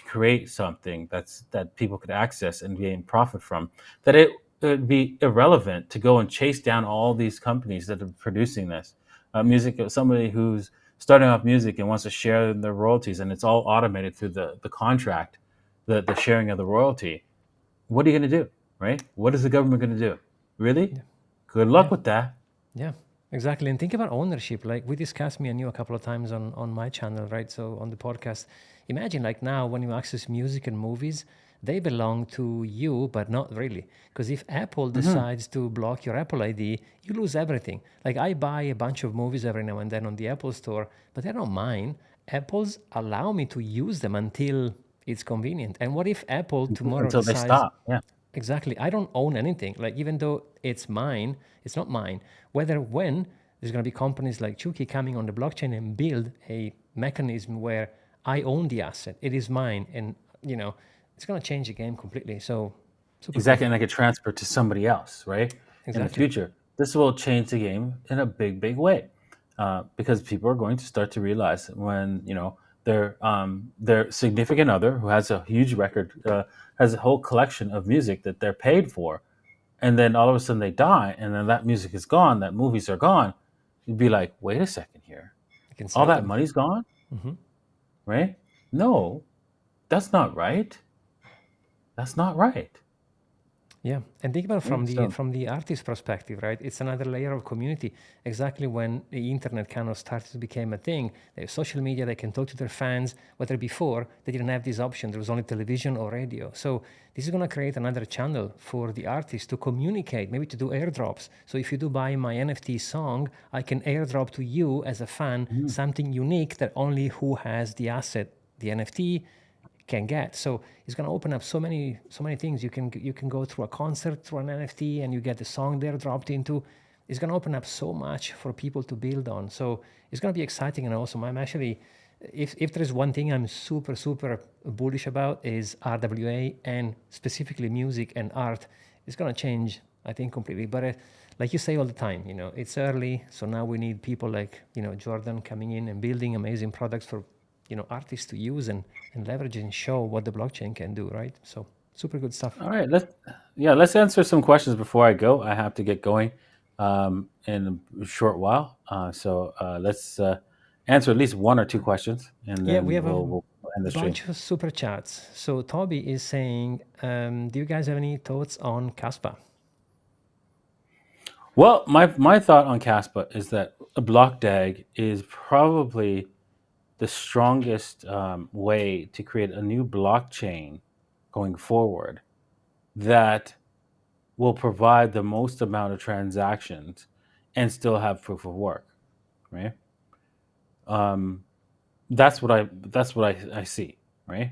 create something that people could access and gain profit from, that it would be irrelevant to go and chase down all these companies that are producing this music. Somebody who's starting off music and wants to share their royalties, and it's all automated through the contract, the sharing of the royalty. What are you going to do, right? What is the government going to do? Really? Good luck with that. Yeah, exactly. And think about ownership. Like we discussed, me and you, a couple of times on my channel, right? So on the podcast, imagine like now when you access music and movies, they belong to you, but not really. Because if Apple decides to block your Apple ID, you lose everything. Like I buy a bunch of movies every now and then on the Apple Store, but they're not mine. Apple's allow me to use them until it's convenient. And what if Apple tomorrow Until they decides, stop. Yeah. exactly, I don't own anything. Like even though it's mine, it's not mine. When there's going to be companies like Chooky coming on the blockchain and build a mechanism where I own the asset, it is mine, and it's going to change the game completely. So super Exactly, and I could transfer to somebody else, right? In the Exactly. future, this will change the game in a big, big way, because people are going to start to realize when their significant other who has a huge record, has a whole collection of music that they're paid for, and then all of a sudden they die, and then that music is gone, that movies are gone. You'd be like, wait a second here, You can all sell that them. money's gone, Mhm. right? No, that's not right. That's not right. Yeah, and think about it Right? So from the artist perspective, right? It's another layer of community. Exactly when the internet kind of started to become a thing, there's social media. They can talk to their fans. Whether before they didn't have this option, there was only television or radio. So this is going to create another channel for the artist to communicate, maybe to do airdrops. So if you do buy my NFT song, I can airdrop to you as a fan something unique that only who has the asset, the NFT, can get. So it's going to open up so many things. You can go through a concert through an NFT and you get the song there dropped into. It's going to open up so much for people to build on. So it's going to be exciting and awesome. I'm actually, if there is one thing I'm super bullish about, is RWA, and specifically music and art. It's going to change, I think, completely. But like you say all the time, it's early. So now we need people like Jordan coming in and building amazing products for artists to use and leverage and show what the blockchain can do, right? So super good stuff. all right, let's answer some questions before I go. I have to get going in a short while. So let's answer at least one or two questions, and Yeah, we then have a we'll end the stream. bunch of super chats. So Toby is saying, do you guys have any thoughts on Caspa? Well, my thought on Caspa is that a block DAG is probably the strongest way to create a new blockchain going forward that will provide the most amount of transactions and still have proof of work, right? Um, that's what I see, right?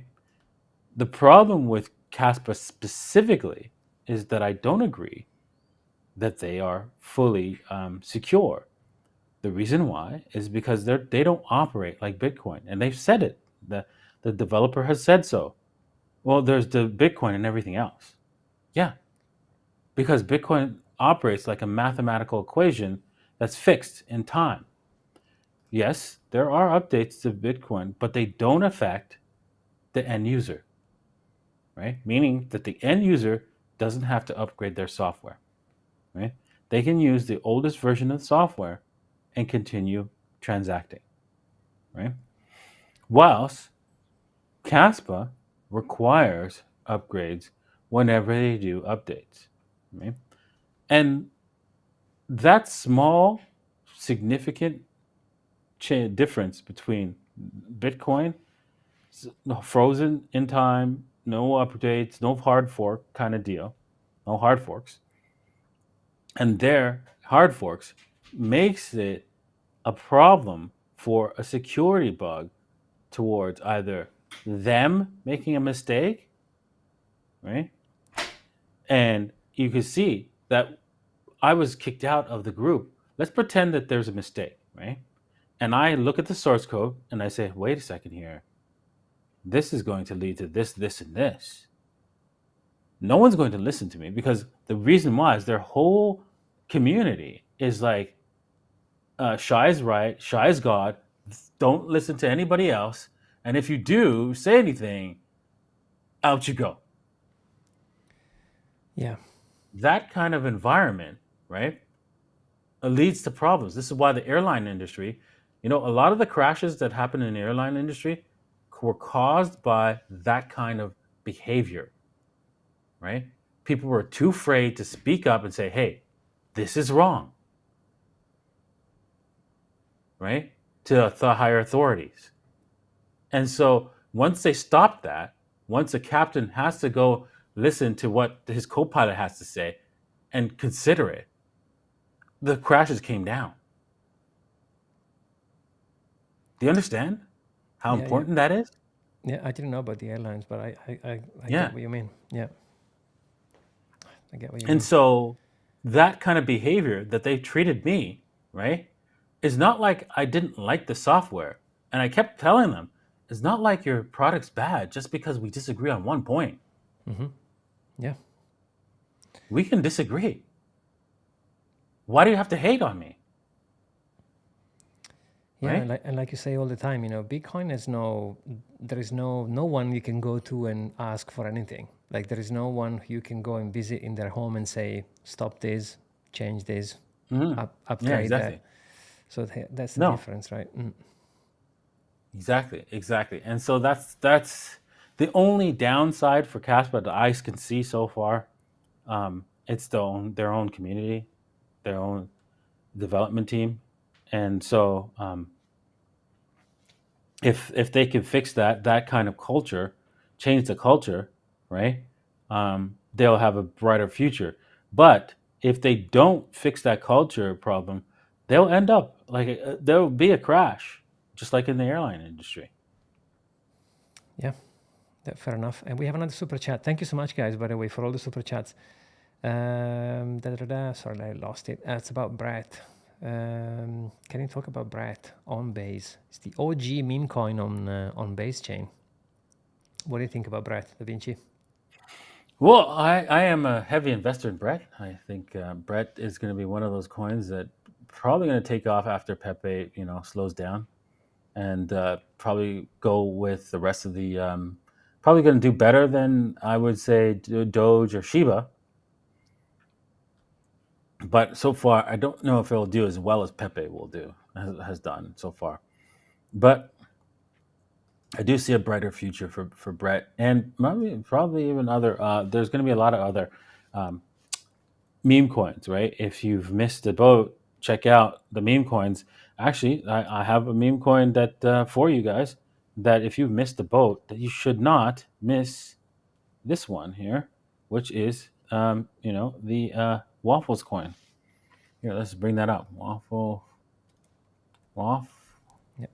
The problem with Caspa specifically is that I don't agree that they are fully secure. The reason why is because they don't operate like Bitcoin, and they've said it. The developer has said so. Well, there's the Bitcoin and everything else. Yeah, because Bitcoin operates like a mathematical equation that's fixed in time. Yes, there are updates to Bitcoin, but they don't affect the end user, right? Meaning that the end user doesn't have to upgrade their software, right? They can use the oldest version of the software and continue transacting, right? Whilst Caspa requires upgrades whenever they do updates, right? And that small, significant difference between Bitcoin, frozen in time, no updates, no hard fork kind of deal, no hard forks, and their hard forks makes it a problem for a security bug towards either them making a mistake, right? And you can see that I was kicked out of the group. Let's pretend that there's a mistake, right? And I look at the source code and I say, wait a second here. This is going to lead to this, this, and this. No one's going to listen to me because the reason why is their whole community is like, shy is right, shy is God. Don't listen to anybody else. And if you do say anything, out you go. Yeah. That kind of environment, right, leads to problems. This is why the airline industry, a lot of the crashes that happen in the airline industry were caused by that kind of behavior, right? People were too afraid to speak up and say, hey, this is wrong, right, to the higher authorities. And so once they stop that, once a captain has to go listen to what his co-pilot has to say and consider it, the crashes came down. Do you understand how Yeah, important that is? Yeah, I didn't know about the airlines, but I Yeah. get what you mean. Yeah. I get what you mean. And so that kind of behavior that they treated me, right, is not like I didn't like the software. And I kept telling them, it's not like your product's bad just because we disagree on one point. Yeah. We can disagree. Why do you have to hate on me? Yeah, Right? and like you say all the time, Bitcoin has there is no one you can go to and ask for anything. Like there is no one you can go and visit in their home and say, stop this, change this, Yeah, upgrade exactly. that. So that's the No, difference, right? exactly. And so that's the only downside for Casper that I can see so far It's their own community, their own development team, and so if they can fix that kind of culture, change the culture, right? They'll have a brighter future. But if they don't fix that culture problem, they'll end up like there'll be a crash, just like in the airline industry. Yeah, fair enough. And we have another super chat. Thank you so much, guys, by the way, for all the super chats. Sorry, I lost it. It's about Brett. Can you talk about Brett on Base? It's the OG meme coin on Base chain. What do you think about Brett, Da Vinci? Well, I am a heavy investor in Brett. I think Brett is going to be one of those coins that probably going to take off after Pepe, slows down, and probably go with the rest of the. Probably going to do better than I would say Doge or Shiba. But so far, I don't know if it'll do as well as Pepe will do has done so far. But I do see a brighter future for Brett and probably even other. There's going to be a lot of other um, meme coins, right? If you've missed the boat, check out the meme coins. Actually, I have a meme coin that for you guys that if you've missed the boat, that you should not miss this one here, which is the waffles coin. Here, let's bring that up. Yep.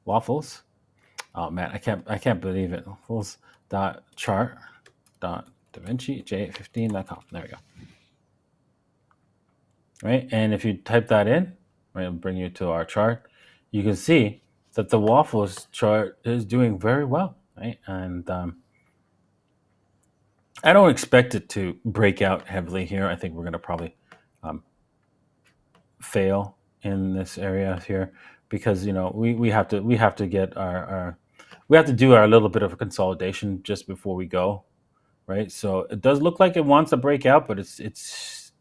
Waffles. Oh man, I can't believe it. Waffles.chart.davinci.j15.com. There we go. Right, and if you type that in, right, it'll bring you to our chart. You can see that the waffles chart is doing very well, right? And I don't expect it to break out heavily here. I think we're going to probably fail in this area here because we have to get our we have to do our little bit of a consolidation just before we go, right? So it does look like it wants to break out, but it's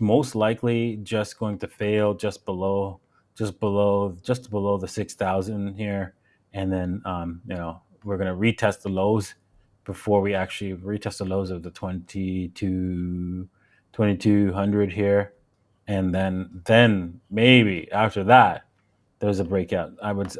most likely just going to fail just below the 6,000 here, and then we're going to retest the lows before we actually retest the lows of the 2200 here, and then maybe after that there's a breakout. I would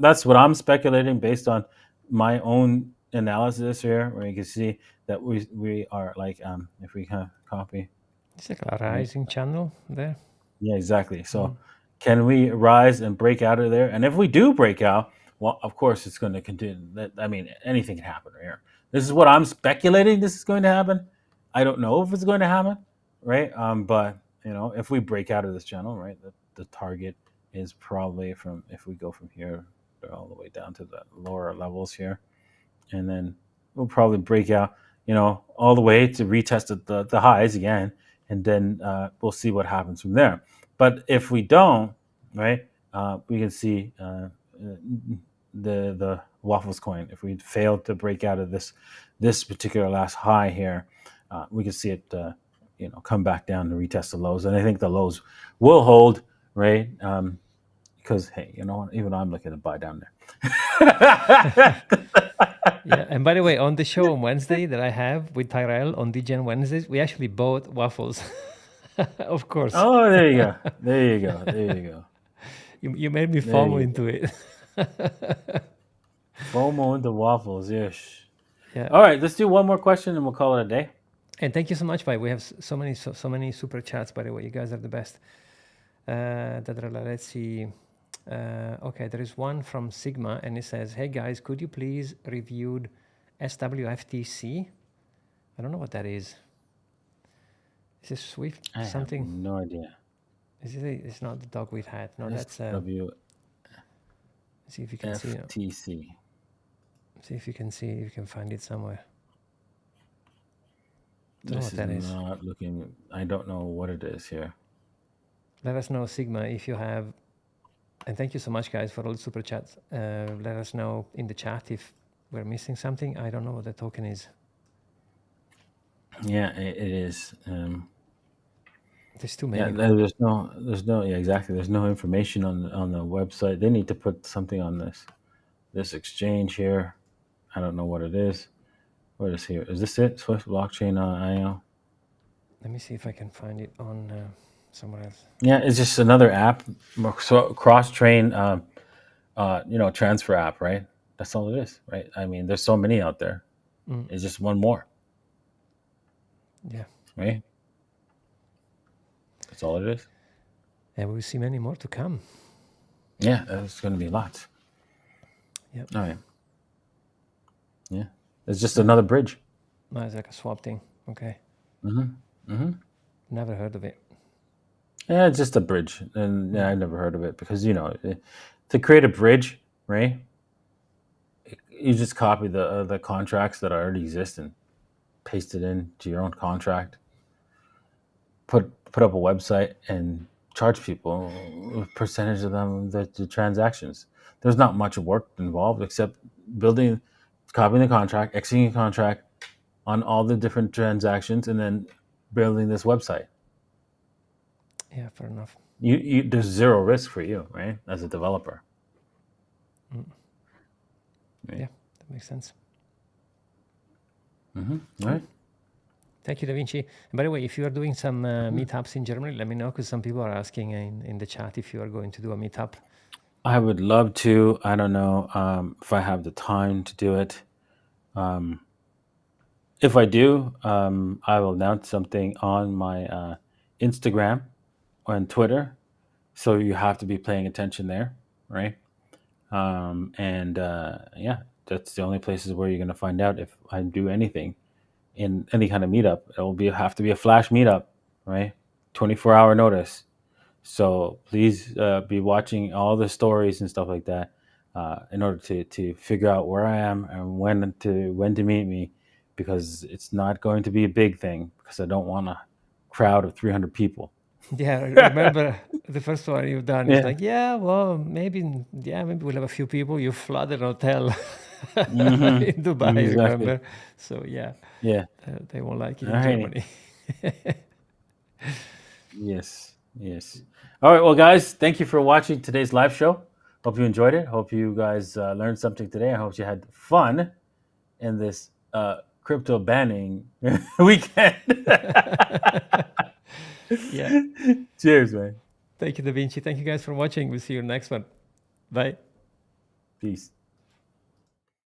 that's what I'm speculating based on my own analysis here, where you can see that we are like if we kind of copy. It's like a rising channel there. Yeah, exactly. So can we rise and break out of there? And if we do break out, well, of course it's going to continue. I mean, anything can happen here. This is what I'm speculating. This is going to happen. I don't know if it's going to happen, right? But if we break out of this channel, right, the target is probably if we go from here all the way down to the lower levels here, and then we'll probably break out, all the way to retest the highs again, and then we'll see what happens from there. But if we don't, right, we can see the waffles coin. If we fail to break out of this particular last high here, we can see it come back down to retest the lows, and I think the lows will hold, right? Because hey, you know what? Even I'm looking to buy down there. Yeah, and by the way, on the show on Wednesday that I have with Tyrell on DGen Wednesdays, we actually bought waffles. Of course. Oh, there you go. There you go. There you go. You made me FOMO into it. FOMO into waffles, yes. Yeah. All right, let's do one more question and we'll call it a day. And thank you so much, Pai. We have so many super chats, by the way. You guys are the best. Let's see. Okay, there is one from Sigma, and it says, "Hey guys, could you please review SWFTC?" I don't know what that is. Is this Swift something? I have no idea. It's not the dog with hat. No, that's see if you can see. FTC. See if you can see. If you can find it somewhere. This is not looking. I don't know what it is here. Let us know, Sigma, if you have. And thank you so much, guys, for all the super chats. Let us know in the chat if we're missing something. I don't know what the token is. Yeah, it is. There's too many. Yeah, there's no. Yeah, exactly. There's no information on the website. They need to put something on this this exchange here. I don't know what it is. What is here? Is this it? Swift blockchain IO. Let me see if I can find it on somewhere else. Yeah, it's just another app, cross-train, transfer app, right? That's all it is, right? I mean, there's so many out there. It's just one more, Yeah. right? That's all it is. And we'll see many more to come. Yeah, there's going to be lots. Yep. All right. Yeah, it's just another bridge. No, it's like a swap thing. Okay. Mm-hmm. Never heard of it. Yeah, it's just a bridge, and yeah, I never heard of it because to create a bridge, right? You just copy the contracts that already exist and paste it into your own contract. Put up a website and charge people a percentage of them the transactions. There's not much work involved except copying the contract, executing a contract on all the different transactions, and then building this website. Yeah, fair enough. There's zero risk for you, right, as a developer. Right. Yeah, that makes sense. All right. Thank you, Da Vinci. And by the way, if you are doing some meetups in Germany, let me know, because some people are asking in the chat if you are going to do a meetup. I would love to. I don't know if I have the time to do it. If I do, I will announce something on my Instagram or Twitter. So you have to be paying attention there, right? Yeah, that's the only places where you're going to find out if I do anything in any kind of meetup. It will have to be a flash meetup, right? 24-hour notice. So please be watching all the stories and stuff like that in order to figure out where I am and when to meet me, because it's not going to be a big thing, because I don't want a crowd of 300 people. Yeah, I remember the first one you've done. It's Yeah. like, maybe we'll have a few people. You flooded an hotel in Dubai, Exactly. remember? So Yeah. they won't like it in Alrighty. Germany. Yes. All right. Well, guys, thank you for watching today's live show. Hope you enjoyed it. Hope you guys learned something today. I hope you had fun in this crypto banning weekend. Yeah. Cheers, man. Thank you, Da Vinci. Thank you guys for watching. We'll see you next one. Bye. Peace.